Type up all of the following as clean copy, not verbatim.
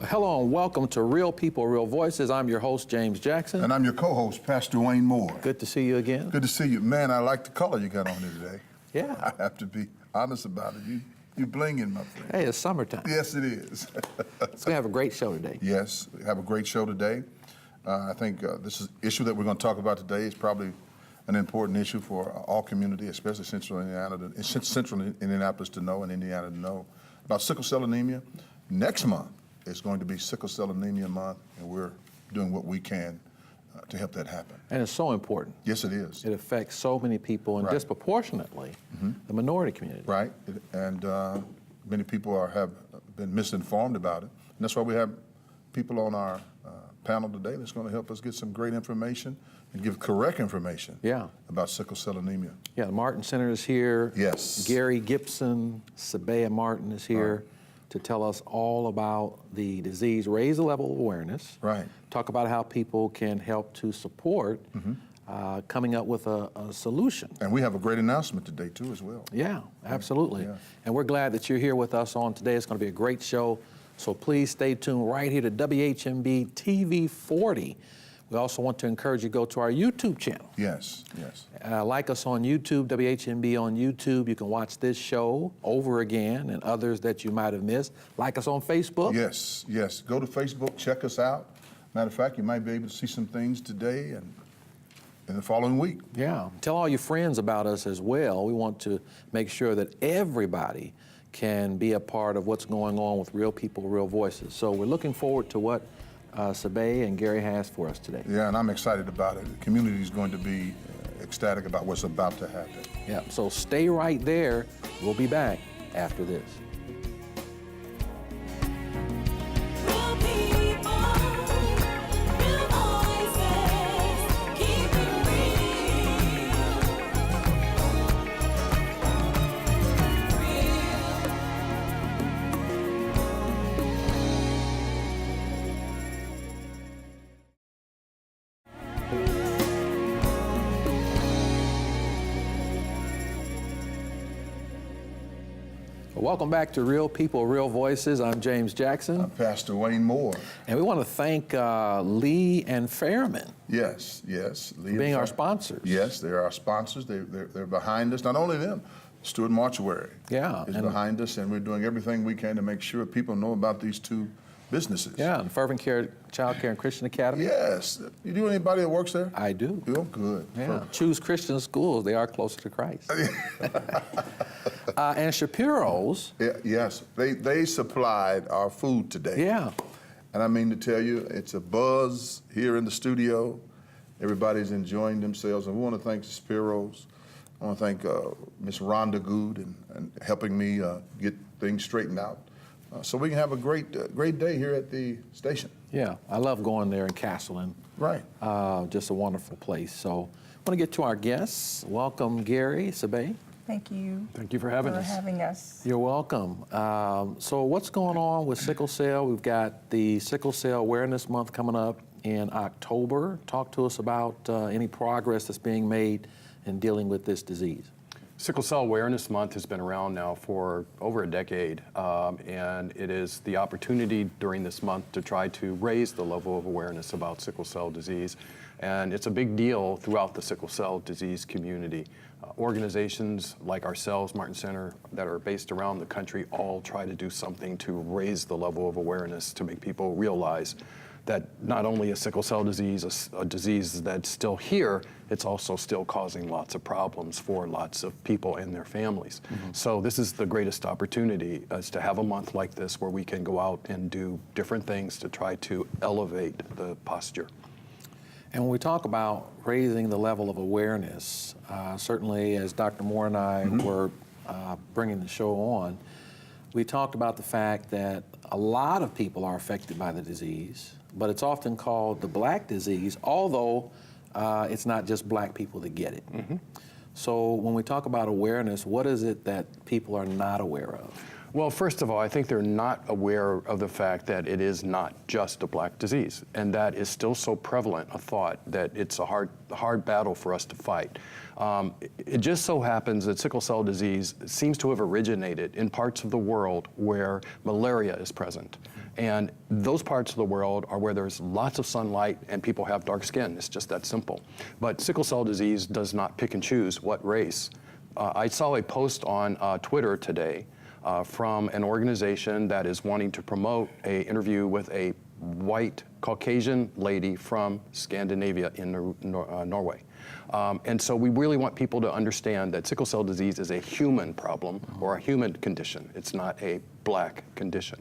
Hello and welcome to Real People, Real Voices. I'm your host, James Jackson. And I'm your co-host, Pastor Wayne Moore. Good to see you again. Good to see you. Man, I like the color you got on here today. Yeah. I have to be honest about it. You blinging, my friend. Hey, it's summertime. Yes, it is. So we have a great show today. Yes, we have a great show today. I think this is issue that we're going to talk about today is probably an important issue for all community, especially Central Indianapolis to know and Indiana to know about sickle cell anemia. Next month is going to be Sickle Cell Anemia Month, and we're doing what we can to help that happen. And it's so important. Yes, it is. It affects so many people and Right. disproportionately the minority community. Right, and many people have been misinformed about it. And that's why we have people on our panel today that's going to help us get some great information and give correct information about sickle cell anemia. Yeah, the Martin Center is here. Yes. Gary Gibson, Sabea Martin is here to tell us all about the disease, raise the level of awareness. Right. Talk about how people can help to support coming up with a solution. And we have a great announcement today too as well. Yeah, absolutely. Yeah. And we're glad that you're here with us on today. It's going to be a great show. So please stay tuned right here to WHMB TV 40. We also want to encourage you to go to our YouTube channel. Yes, yes. Like us on YouTube, WHMB on YouTube. You can watch this show over again and others that you might have missed. Like us on Facebook. Yes, yes. Go to Facebook, check us out. Matter of fact, you might be able to see some things today and in the following week. Yeah. Tell all your friends about us as well. We want to make sure that everybody can be a part of what's going on with Real People, Real Voices. So we're looking forward to what Sabea and Gary has for us today. Yeah, and I'm excited about it. The community is going to be ecstatic about what's about to happen. Yeah, so stay right there. We'll be back after this. Real people, real voices, keep it real. Welcome back to Real People, Real Voices. I'm James Jackson. I'm Pastor Wayne Moore. And we want to thank Lee and Fairman Yes, yes. Lee and being our Fran- sponsors. Yes, they're our sponsors. They're behind us. Not only them, Stewart Mortuary Yeah, is and- behind us, and we're doing everything we can to make sure people know about these two businesses. Yeah, and Fervent Care Child Care and Christian Academy. Yes. You do anybody that works there? I do. Oh, good. Yeah. Choose Christian schools. They are closer to Christ. And Shapiro's. Yes, they supplied our food today. Yeah. And I mean to tell you, it's a buzz here in the studio. Everybody's enjoying themselves. And we want to thank the Spiros. I want to thank Miss Rhonda Good and helping me get things straightened out. So we can have a great day here at the station. Yeah, I love going there in Castleton. Right. Just a wonderful place. So I want to get to our guests. Welcome, Gary, Sabea. Thank you. Thank you for having us. having us. You're welcome. So what's going on with sickle cell? We've got the Sickle Cell Awareness Month coming up in October. Talk to us about any progress that's being made in dealing with this disease. Sickle Cell Awareness Month has been around now for over a decade, and it is the opportunity during this month to try to raise the level of awareness about sickle cell disease. And it's a big deal throughout the sickle cell disease community. Organizations like ourselves, Martin Center, that are based around the country all try to do something to raise the level of awareness to make people realize that not only is sickle cell disease a disease that's still here, it's also still causing lots of problems for lots of people and their families. So this is the greatest opportunity, is to have a month like this where we can go out and do different things to try to elevate the posture. And when we talk about raising the level of awareness, certainly as Dr. Moore and I were bringing the show on, we talked about the fact that a lot of people are affected by the disease, but it's often called the black disease, although it's not just black people that get it. So when we talk about awareness, what is it that people are not aware of? Well, first of all, I think they're not aware of the fact that it is not just a black disease, and that is still so prevalent a thought that it's a hard battle for us to fight. It just so happens that sickle cell disease seems to have originated in parts of the world where malaria is present. And those parts of the world are where there's lots of sunlight and people have dark skin. It's just that simple. But sickle cell disease does not pick and choose what race. I saw a post on Twitter today from an organization that is wanting to promote an interview with a white Caucasian lady from Scandinavia in Norway. And so we really want people to understand that sickle cell disease is a human problem or a human condition. It's not a black condition.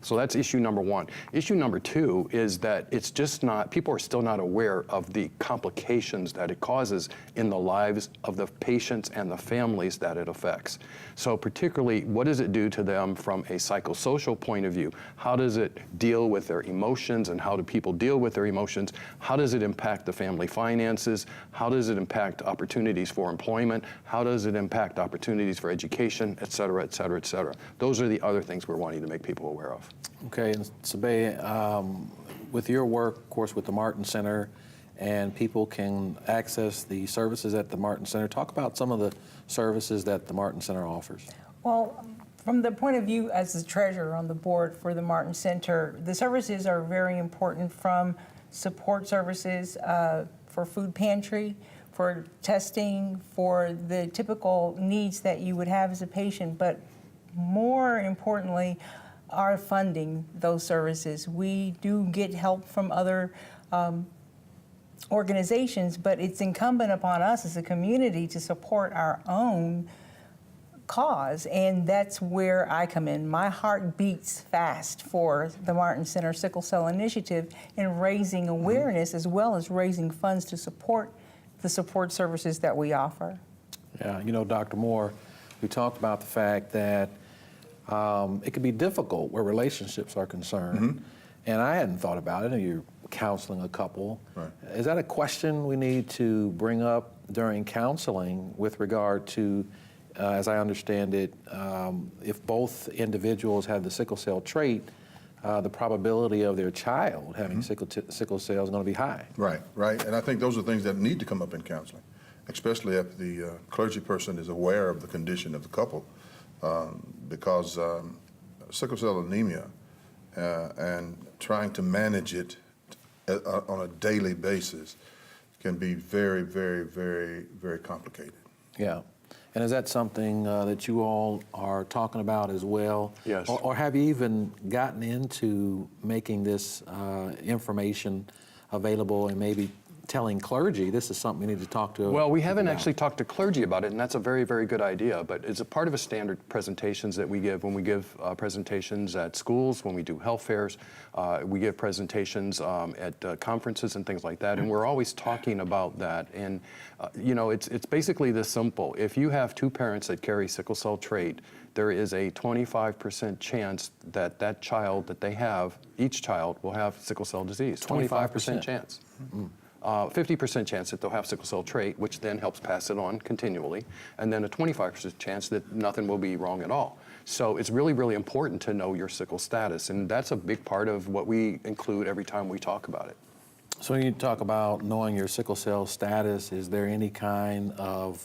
So that's issue number one. Issue number two is that it's just not, people are still not aware of the complications that it causes in the lives of the patients and the families that it affects. So particularly, what does it do to them from a psychosocial point of view? How does it deal with their emotions, and how do people deal with their emotions? How does it impact the family finances? How does it impact opportunities for employment? How does it impact opportunities for education, et cetera, et cetera, et cetera? Those are the other things we're wanting to make people aware of. Okay, and Sabay, with your work, of course, with the Martin Center, and people can access the services at the Martin Center. Talk about some of the services that the Martin Center offers. Well, from the point of view as the treasurer on the board for the Martin Center, the services are very important, from support services for food pantry, for testing, for the typical needs that you would have as a patient, but more importantly, are funding those services. We do get help from other organizations, but it's incumbent upon us as a community to support our own cause, and that's where I come in. My heart beats fast for the Martin Center Sickle Cell Initiative in raising awareness as well as raising funds to support the support services that we offer. Yeah, you know, Dr. Moore, we talked about the fact that it can be difficult where relationships are concerned. And I hadn't thought about it, and you're counseling a couple. Right. Is that a question we need to bring up during counseling with regard to, as I understand it, if both individuals have the sickle cell trait, the probability of their child having sickle cell is going to be high? Right, right. And I think those are things that need to come up in counseling, especially if the clergy person is aware of the condition of the couple. Because sickle cell anemia and trying to manage it on a daily basis can be very, very, very, very complicated. Yeah. And is that something that you all are talking about as well? Yes. Or have you even gotten into making this information available and maybe telling clergy this is something we need to talk to? Well, we haven't about? actually talked to clergy about it, and that's a very, very good idea. But it's a part of a standard presentations that we give when we give presentations at schools, when we do health fairs. We give presentations at conferences and things like that, and we're always talking about that. And you know, it's basically this simple. If you have two parents that carry sickle cell trait, there is a 25% chance that that child that they have, each child, will have sickle cell disease. 25% chance. 50% chance that they'll have sickle cell trait, which then helps pass it on continually, and then a 25% chance that nothing will be wrong at all. So it's really, really important to know your sickle status, and that's a big part of what we include every time we talk about it. So when you talk about knowing your sickle cell status, is there any kind of,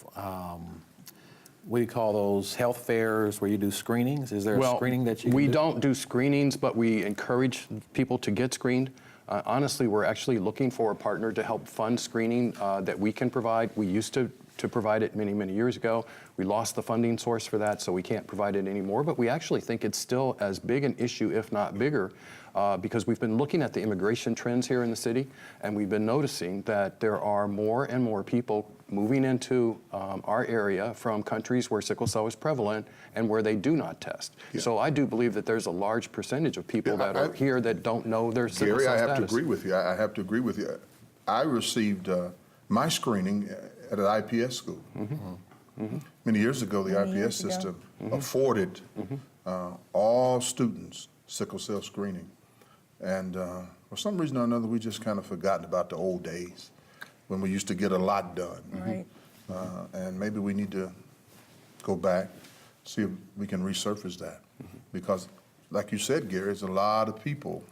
what do you call those, health fairs where you do screenings? Is there a screening that you can we do? don't do screenings, but we encourage people to get screened. Honestly, we're actually looking for a partner to help fund screening that we can provide. We used to provide it many, many years ago. We lost the funding source for that, so we can't provide it anymore. But we actually think it's still as big an issue, if not bigger, because we've been looking at the immigration trends here in the city, and we've been noticing that there are more and more people moving into our area from countries where sickle cell is prevalent and where they do not test. Yeah. So I do believe that there's a large percentage of people Yeah, that are here that don't know their sickle Gary, cell I have status. to agree with you. I have to agree with you. I received my screening at an IPS school. Many years ago, the Many IPS years ago. system afforded all students sickle cell screening. And for some reason or another, we just kind of forgotten about the old days when we used to get a lot done. Right. And maybe we need to go back see if we can resurface that. Because, like you said, Gary, there's a lot of people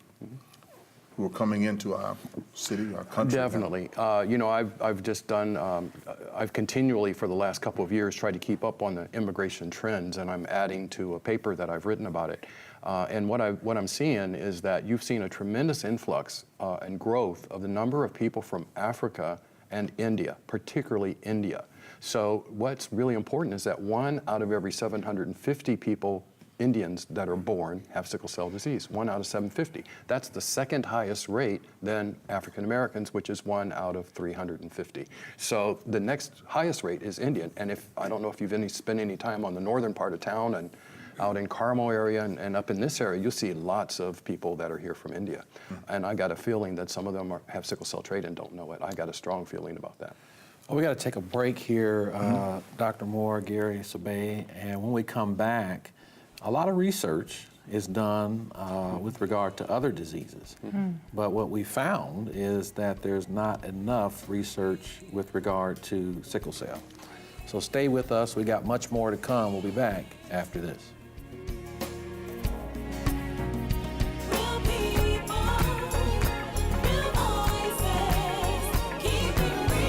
who are coming into our city, our country. Definitely. You know, I've just done, I've continually for the last couple of years tried to keep up on the immigration trends, and I'm adding to a paper that I've written about it. And what I'm seeing is that you've seen a tremendous influx and growth of the number of people from Africa and India, particularly India. So what's really important is that 1 out of every 750 people, Indians that are born, have sickle cell disease, 1 out of 750. That's the second highest rate than African Americans, which is 1 out of 350. So the next highest rate is Indian. And if, I don't know if you've spent any time on the northern part of town and out in Carmel area and up in this area, you'll see lots of people that are here from India. And I got a feeling that some of them have sickle cell trait and don't know it. I got a strong feeling about that. Well, we got to take a break here, Dr. Moore, Gary Sabay, and when we come back, a lot of research is done with regard to other diseases. But what we found is that there's not enough research with regard to sickle cell. So stay with us. We got much more to come. We'll be back after this. Real people, real voices, keep it real.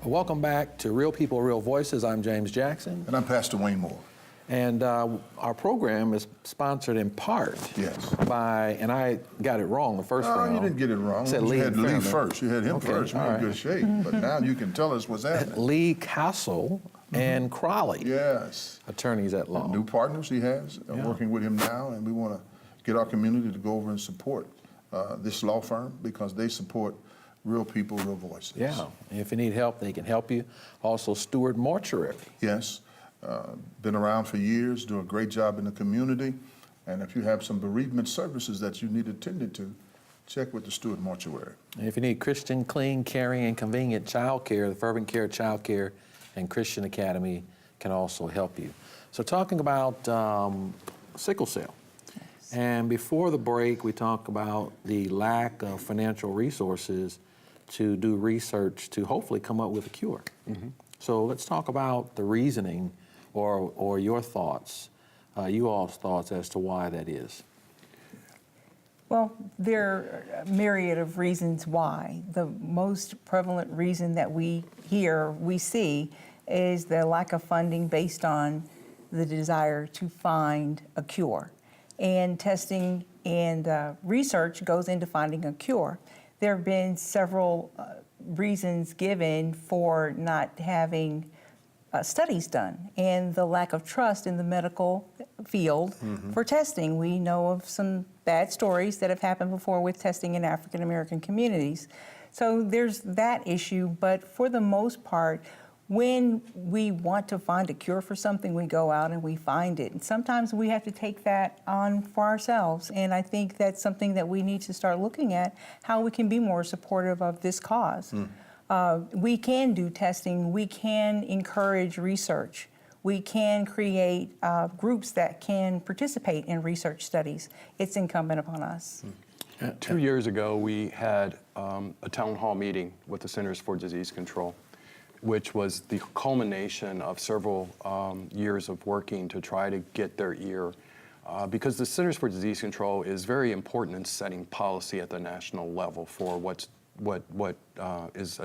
Welcome back to Real People, Real Voices. I'm James Jackson. And I'm Pastor Wayne Moore. And our program is sponsored in part Yes. by, and I got it wrong the first Oh, round. you didn't get it wrong. Said You Lee had Lee Fairman. first. You had him Okay, first. We're all in right. good shape. But now you can tell us what's happening. Lee Castle and Crowley, Yes. attorneys at law. New partners he has, Yeah. working with him now, and we want to get our community to go over and support this law firm because they support real people, real voices. Yeah, and if you need help, they can help you. Also, Stewart Mortuary. Yes, been around for years, do a great job in the community, and if you have some bereavement services that you need attended to, check with the Stewart Mortuary. And if you need Christian, clean, caring, and convenient child care, the Fervent Care Child Care and Christian Academy can also help you. So talking about sickle cell. And before the break, we talked about the lack of financial resources to do research to hopefully come up with a cure. So let's talk about the reasoning or your thoughts, you all's thoughts as to why that is. Well, there are a myriad of reasons why. The most prevalent reason that we see, is the lack of funding based on the desire to find a cure. And testing and research goes into finding a cure. There have been several reasons given for not having studies done and the lack of trust in the medical field for testing. We know of some bad stories that have happened before with testing in African American communities. So there's that issue, but for the most part, when we want to find a cure for something, we go out and we find it. And sometimes we have to take that on for ourselves. And I think that's something that we need to start looking at, how we can be more supportive of this cause. We can do testing, we can encourage research, we can create groups that can participate in research studies. It's incumbent upon us. 2 years ago, we had a town hall meeting with the Centers for Disease Control, which was the culmination of several years of working to try to get their ear. Because the Centers for Disease Control is very important in setting policy at the national level for what was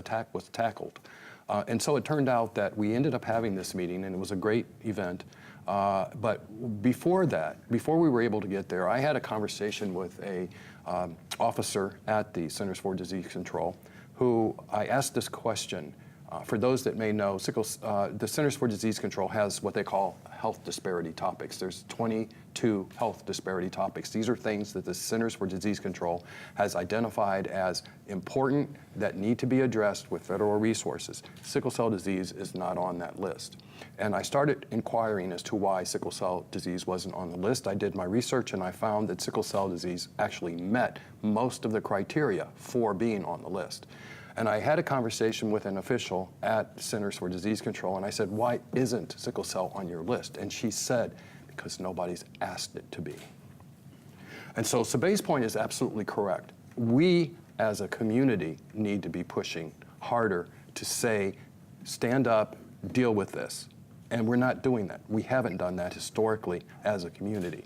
tackled. And so it turned out that we ended up having this meeting, and it was a great event. But before that, before we were able to get there, I had a conversation with a officer at the Centers for Disease Control, who I asked this question. For those that may know, the Centers for Disease Control has what they call health disparity topics. There's 22 health disparity topics. These are things that the Centers for Disease Control has identified as important that need to be addressed with federal resources. Sickle cell disease is not on that list. And I started inquiring as to why sickle cell disease wasn't on the list. I did my research and I found that sickle cell disease actually met most of the criteria for being on the list. And I had a conversation with an official at Centers for Disease Control, and I said, why isn't sickle cell on your list? And she said, because nobody's asked it to be. And so Sabay's point is absolutely correct. We, as a community, need to be pushing harder to say, stand up, deal with this. And we're not doing that. We haven't done that historically as a community.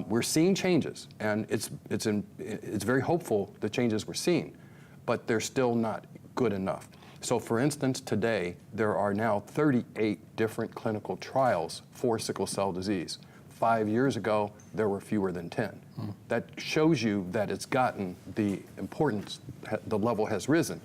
We're seeing changes, and it's very hopeful the changes we're seeing, but they're still not good enough. So for instance, today, there are now 38 different clinical trials for sickle cell disease. 5 years ago, there were fewer than 10. That shows you that it's gotten the importance, the level has risen.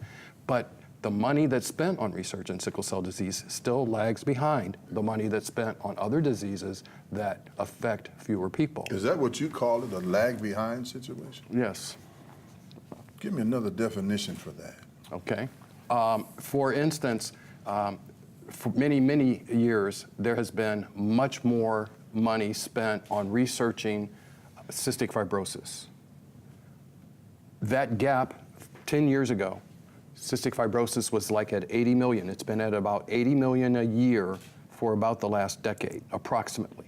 But the money that's spent on research in sickle cell disease still lags behind the money that's spent on other diseases that affect fewer people. Is that what you call it, a lag behind situation? Yes. Give me another definition for that. Okay. For instance, for many, many years, there has been much more money spent on researching cystic fibrosis. That gap 10 years ago, cystic fibrosis was like at 80 million. It's been at about 80 million a year for about the last decade, approximately.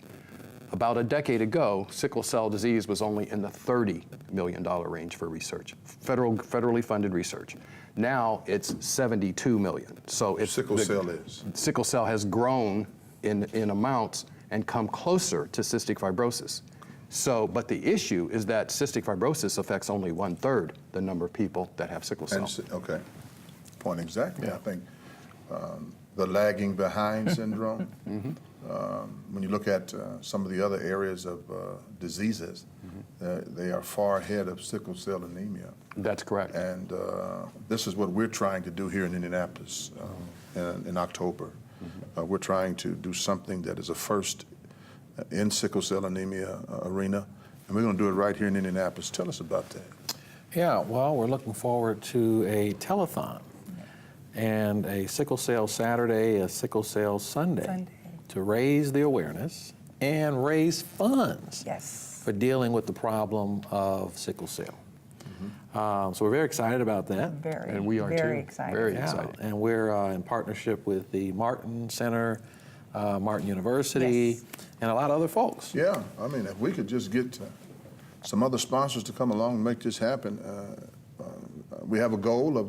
About a decade ago, sickle cell disease was only in the $30 million range for research, federally funded research. Now it's 72 million. So it's Sickle cell is. Sickle cell has grown in amounts and come closer to cystic fibrosis. So, but the issue is that cystic fibrosis affects only 1/3 the number of people that have sickle cell. Okay. Point exactly. I think the lagging behind syndrome, when you look at some of the other areas of diseases, they are far ahead of sickle cell anemia. That's correct. And this is what we're trying to do here in Indianapolis in October. We're trying to do something that is a first in sickle cell anemia arena, and we're going to do it right here in Indianapolis. Tell us about that. Yeah, well, we're looking forward to a telethon and a sickle cell Saturday, a sickle cell Sunday to raise the awareness and raise funds Yes. for dealing with the problem of sickle cell. So we're very excited about that. Very, And we are very too. excited. Very Yeah, excited. and we're in partnership with the Martin Center, Martin University, Yes. and a lot of other folks. Yeah, I mean, if we could just get some other sponsors to come along and make this happen. We have a goal of,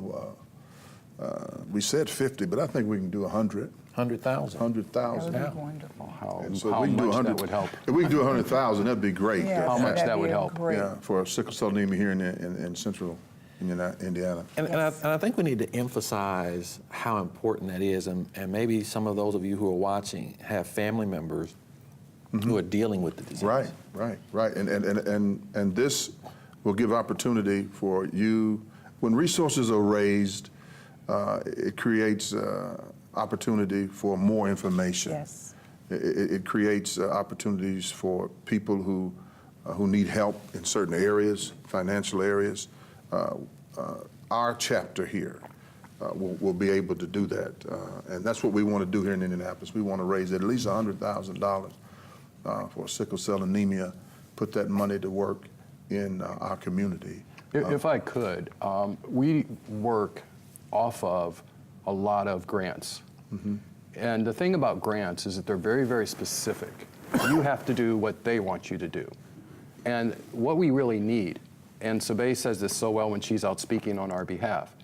we said 50, but I think we can do 100, 100,000. 100,000. That would be wonderful. How And so if how we can do much 100 that would help. If we can do 100,000, that'd be great. Yes, How much that'd that would be help. Great. Yeah, for sickle cell anemia here in central Indiana. And I think we need to emphasize how important that is, and maybe some of those of you who are watching have family members who are dealing with the disease. Right. And this will give opportunity for you. When resources are raised, it creates opportunity for more information. Yes. It creates opportunities for people who need help in certain areas, financial areas. Our chapter here will be able to do that. And that's what we want to do here in Indianapolis. We want to raise at least $100,000 for sickle cell anemia, put that money to work in our community. If I could, we work off of a lot of grants. And the thing about grants is that they're very, very specific. You have to do what they want you to do. And what we really need, and Sabay says this so well when she's out speaking on our behalf,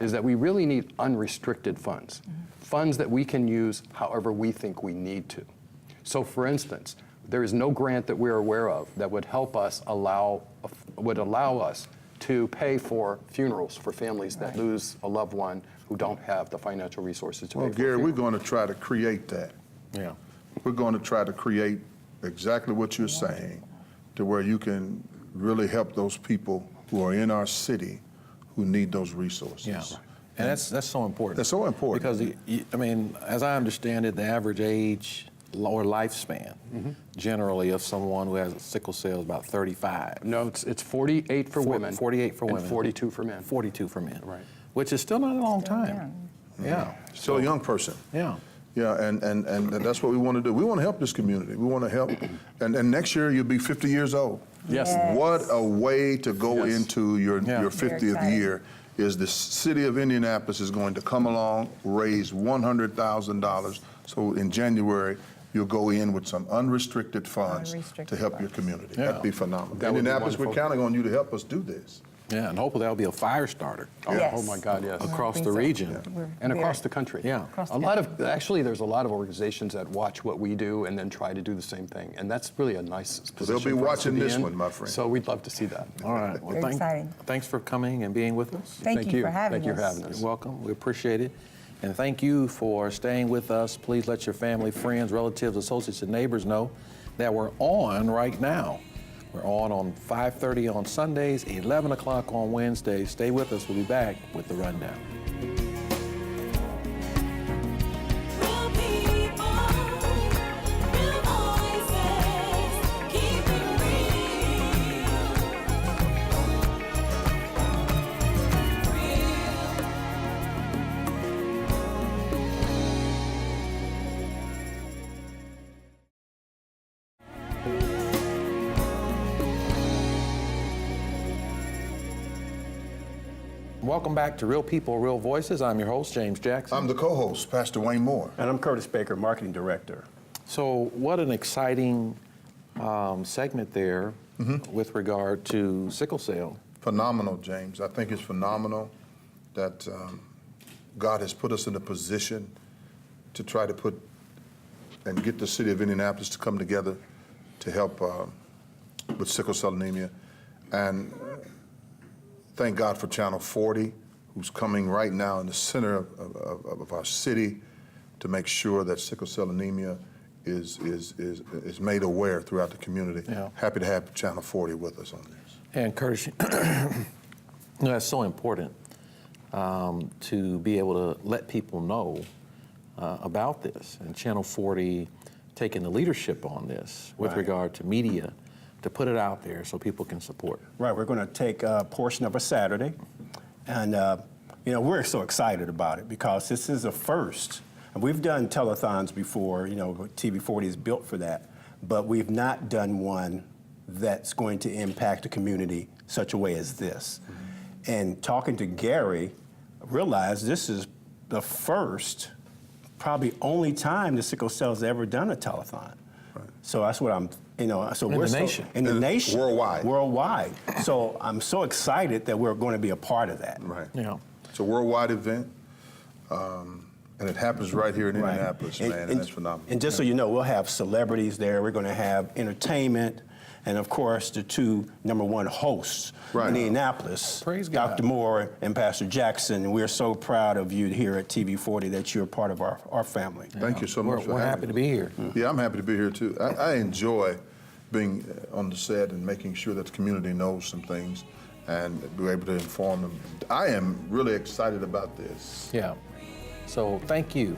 is that we really need unrestricted funds. Funds that we can use however we think we need to. So for instance, there is no grant that we're aware of that would help us allow us to pay for funerals for families that lose a loved one who don't have the financial resources to pay Well, for Gary, a we're funeral. going to try to create that. Yeah. We're going to try to create exactly what you're saying to where you can really help those people who are in our city who need those resources. Yeah. And that's so important. That's so important. Because, I mean, as I understand it, the average age or lifespan generally of someone who has sickle cell is about 35. No, it's 48 for women. 48 for women. And 42 for men. 42 for men. Right. Which is still not a long time. Yeah. Still a young person. Yeah. Yeah, and that's what we want to do. We want to help this community. We want to help. And next year, you'll be 50 years old. Yes. Yes. What a way to go Yes. into your Yeah. your Very 50th exciting. year is the city of Indianapolis is going to come along, raise $100,000. So in January, you'll go in with some unrestricted funds Unrestricted to help your funds. community. Yeah. That'd be phenomenal. That would be Indianapolis, we're wonderful. counting on you to help us do this. Yeah, and hopefully that'll be a fire starter Yes. Oh my God, yes. across think the so. region. And Very- across the country. Yeah. Across A the lot of, actually, there's a lot of organizations that watch what we do and then try to do the same thing. And that's really a nice position they'll be for us to watching this in. one, my friend. So we'd love to see that. All right. Well, Very exciting. thanks for coming and being with us. Thank you for having Thank you us. for having us. You're welcome. We appreciate it. And thank you for staying with us. Please let your family, friends, relatives, associates, and neighbors know that we're on right now. We're on 5:30 on Sundays, 11 o'clock on Wednesdays. Stay with us. We'll be back with the rundown. Real people, real voices, keep it real. Welcome back to Real People, Real Voices. I'm your host, James Jackson. I'm the co-host, Pastor Wayne Moore. And I'm Curtis Baker, Marketing Director. So, what an exciting segment there with regard to sickle cell. Phenomenal, James. I think it's phenomenal that God has put us in a position to try to put and get the city of Indianapolis to come together to help with sickle cell anemia. And thank God for Channel 40, who's coming right now in the center of our city to make sure that sickle cell anemia is made aware throughout the community. Yeah. Happy to have Channel 40 with us on this. And Curtis, that's so important to be able to let people know about this. And Channel 40 taking the leadership on this with Right. regard to media to put it out there so people can support. Right, we're going to take a portion of a Saturday, and we're so excited about it because this is a first. And we've done telethons before, TV 40 is built for that, but we've not done one that's going to impact the community such a way as this. And talking to Gary, I realized this is the first, probably only time the sickle cell's ever done a telethon. So that's what I'm, so In we're the nation. in the nation. Worldwide. Worldwide. So I'm so excited that we're going to be a part of that. Right. Yeah. It's a worldwide event, and it happens right here in Indianapolis, man, and that's phenomenal. And just so you know, we'll have celebrities there. We're going to have entertainment, and of course, the two #1 hosts Right. in Indianapolis, Praise God. Dr. Moore and Pastor Jackson. And we're so proud of you here at TV 40 that you're part of our family. Thank you so much for We're having happy to me. be here. Yeah, I'm happy to be here too. I enjoy being on the set and making sure that the community knows some things and be able to inform them. I am really excited about this. Yeah. So thank you